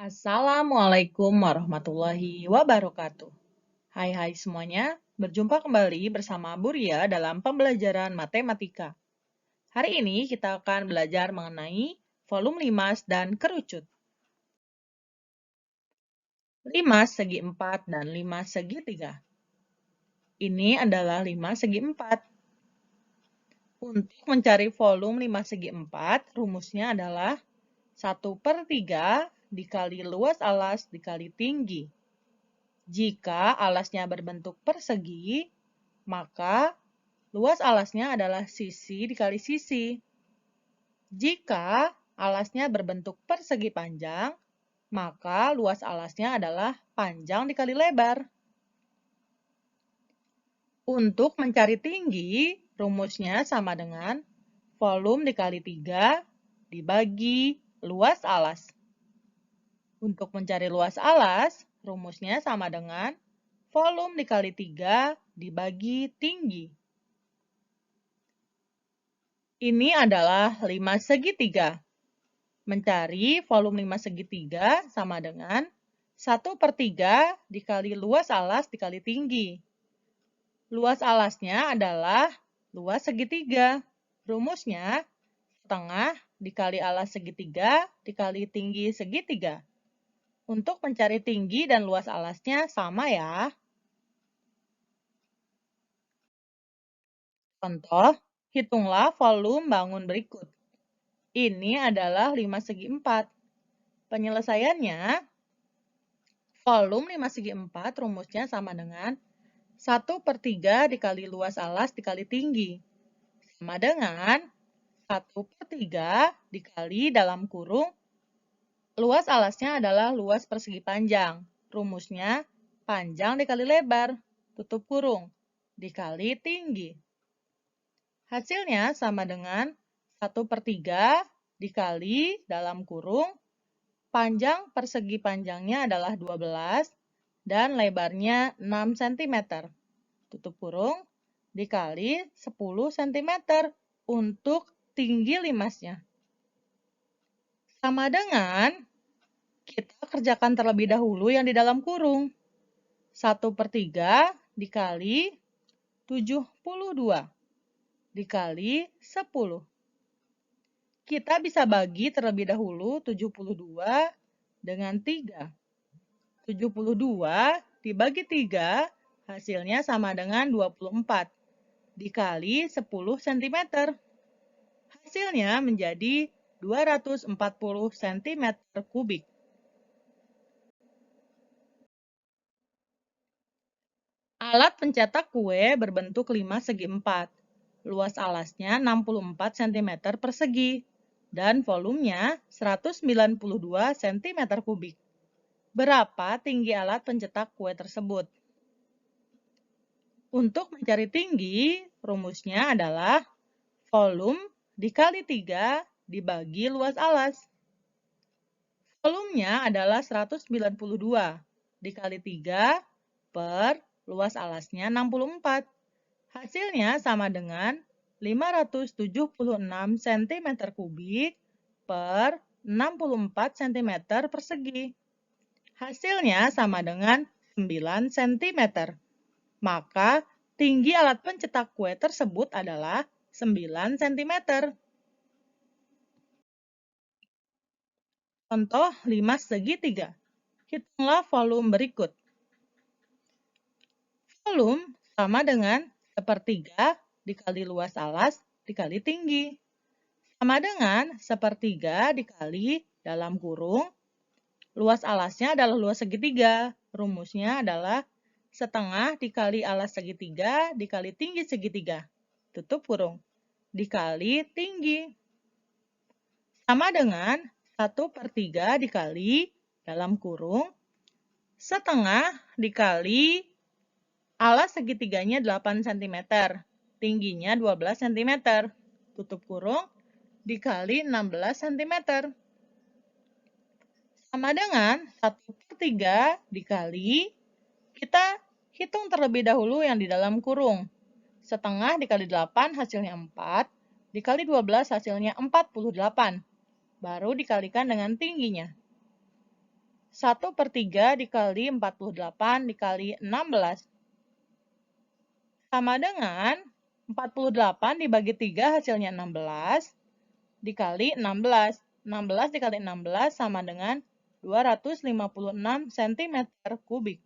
Assalamualaikum warahmatullahi wabarakatuh. Hai semuanya, berjumpa kembali bersama Bu Ria dalam pembelajaran matematika. Hari ini kita akan belajar mengenai volume limas dan kerucut. Limas segi 4 dan limas segi 3. Ini adalah limas segi 4. Untuk mencari volume limas segi 4, rumusnya adalah 1/3 dikali luas alas dikali tinggi. Jika alasnya berbentuk persegi, maka luas alasnya adalah sisi dikali sisi. Jika alasnya berbentuk persegi panjang, maka luas alasnya adalah panjang dikali lebar. Untuk mencari tinggi, rumusnya sama dengan volume dikali 3 dibagi luas alas. Untuk mencari luas alas, rumusnya sama dengan volume dikali 3 dibagi tinggi. Ini adalah limas segitiga. Mencari volume limas segitiga sama dengan 1/3 dikali luas alas dikali tinggi. Luas alasnya adalah luas segitiga. Rumusnya setengah dikali alas segitiga dikali tinggi segitiga. Untuk mencari tinggi dan luas alasnya sama ya. Contoh, hitunglah volume bangun berikut. Ini adalah limas segi 4. Penyelesaiannya, volume limas segi 4 rumusnya sama dengan 1/3 dikali luas alas dikali tinggi. Sama dengan 1/3 dikali dalam kurung, luas alasnya adalah luas persegi panjang. Rumusnya panjang dikali lebar, tutup kurung, dikali tinggi. Hasilnya sama dengan 1/3 dikali dalam kurung, panjang persegi panjangnya adalah 12 dan lebarnya 6 cm. Tutup kurung, dikali 10 cm untuk tinggi limasnya. Sama dengan, kita kerjakan terlebih dahulu yang di dalam kurung. 1/3 dikali 72 dikali 10. Kita bisa bagi terlebih dahulu 72 dengan 3. 72 dibagi 3 hasilnya sama dengan 24 dikali 10 cm. Hasilnya menjadi 240 cm kubik. Alat pencetak kue berbentuk limas segi 4. Luas alasnya 64 cm persegi dan volumenya 192 cm kubik. Berapa tinggi alat pencetak kue tersebut? Untuk mencari tinggi, rumusnya adalah volume dikali 3 dibagi luas alas. Volumenya adalah 192 dikali 3 per luas alasnya 64. Hasilnya sama dengan 576 cm kubik per 64 cm persegi. Hasilnya sama dengan 9 cm. Maka tinggi alat pencetak kue tersebut adalah 9 cm. Contoh limas segitiga. Hitunglah volume berikut. Volume sama dengan 1/3 dikali luas alas dikali tinggi. Sama dengan 1/3 dikali dalam kurung. Luas alasnya adalah luas segitiga. Rumusnya adalah setengah dikali alas segitiga dikali tinggi segitiga. Tutup kurung. Dikali tinggi. Sama dengan 1/3 dikali dalam kurung. Setengah dikali alas segitiganya 8 cm, tingginya 12 cm, tutup kurung, dikali 16 cm. Sama dengan 1/3 dikali, kita hitung terlebih dahulu yang di dalam kurung. Setengah dikali 8 hasilnya 4, dikali 12 hasilnya 48. Baru dikalikan dengan tingginya. 1/3 dikali 48 dikali 16. Sama dengan 48 dibagi 3 hasilnya 16 dikali 16. 16 dikali 16 sama dengan 256 cm kubik.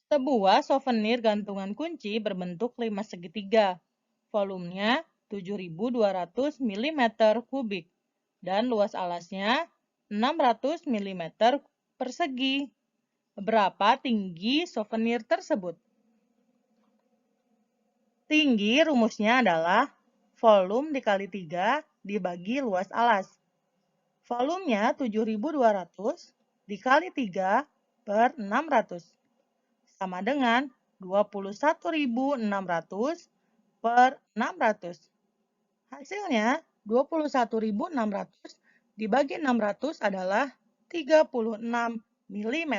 Sebuah souvenir gantungan kunci berbentuk 5 segitiga. Volumenya 7.200 mm kubik dan luas alasnya 600 mm persegi. Berapa tinggi souvenir tersebut? Tinggi rumusnya adalah volume dikali 3 dibagi luas alas. Volumenya 7.200 dikali 3 per 600. Sama dengan 21.600 per 600. Hasilnya 21.600 dibagi 600 adalah 36 mm.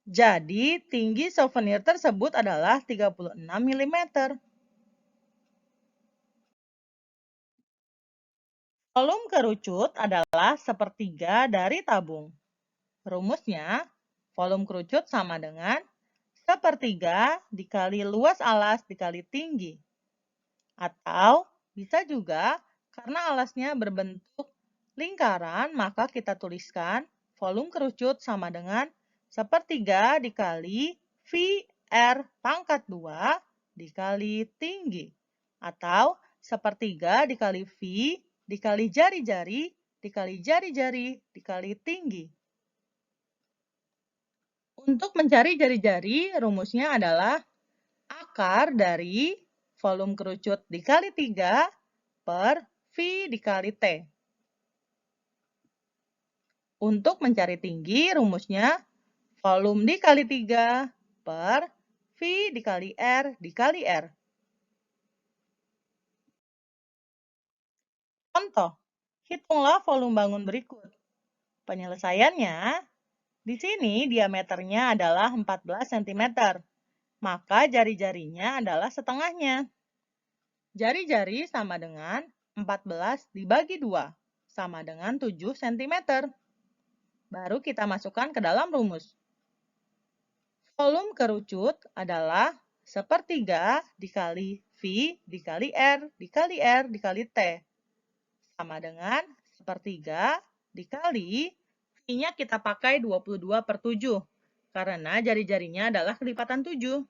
Jadi, tinggi souvenir tersebut adalah 36 mm. Volume kerucut adalah sepertiga dari tabung. Rumusnya, volume kerucut sama dengan sepertiga dikali luas alas dikali tinggi. Atau bisa juga karena alasnya berbentuk lingkaran, maka kita tuliskan volume kerucut sama dengan sepertiga dikali VR pangkat 2 dikali tinggi. Atau sepertiga dikali V dikali jari-jari dikali jari-jari dikali tinggi. Untuk mencari jari-jari, rumusnya adalah akar dari volume kerucut dikali 3 per V dikali T. Untuk mencari tinggi, rumusnya volume dikali 3 per V dikali R dikali R. Contoh, hitunglah volume bangun berikut. Penyelesaiannya, di sini diameternya adalah 14 cm, maka jari-jarinya adalah setengahnya. Jari-jari sama dengan 14 dibagi 2, sama dengan 7 cm. Baru kita masukkan ke dalam rumus. Volume kerucut adalah sepertiga dikali V dikali R dikali T. Sama dengan sepertiga dikali V-nya kita pakai 22/7 karena jari-jarinya adalah kelipatan 7.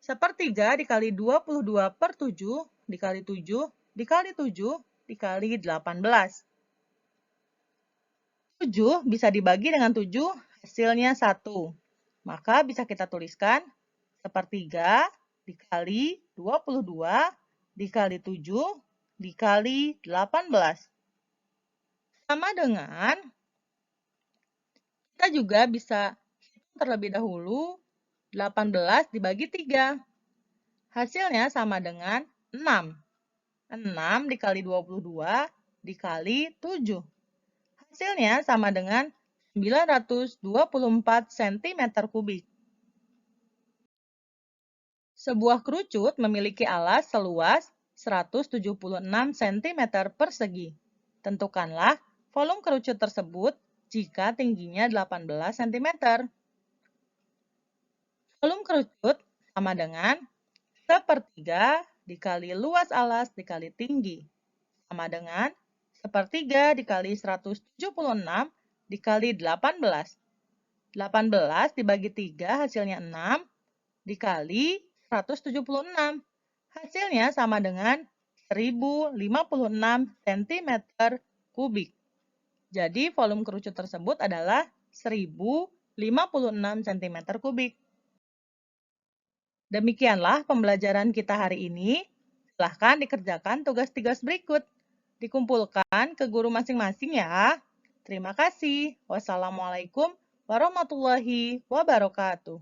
Sepertiga dikali 22/7 dikali 7 dikali 7 dikali 18. 7 bisa dibagi dengan 7, hasilnya 1. Maka bisa kita tuliskan sepertiga dikali 22 dikali 7 dikali 18. Sama dengan, kita juga bisa hitung terlebih dahulu 18 dibagi 3. Hasilnya sama dengan 6. 6 dikali 22 dikali 7. Hasilnya sama dengan 924 cm kubik. Sebuah kerucut memiliki alas seluas 176 cm persegi. Tentukanlah volume kerucut tersebut jika tingginya 18 cm. Volume kerucut sama dengan sepertiga dikali luas alas dikali tinggi. Sama dengan sepertiga dikali 176 dikali 18. 18 dibagi 3 hasilnya 6 dikali 176. Hasilnya sama dengan 1056 cm kubik. Jadi volume kerucut tersebut adalah 1056 cm kubik. Demikianlah pembelajaran kita hari ini. Silahkan dikerjakan tugas-tugas berikut. Dikumpulkan ke guru masing-masing ya. Terima kasih. Wassalamualaikum warahmatullahi wabarakatuh.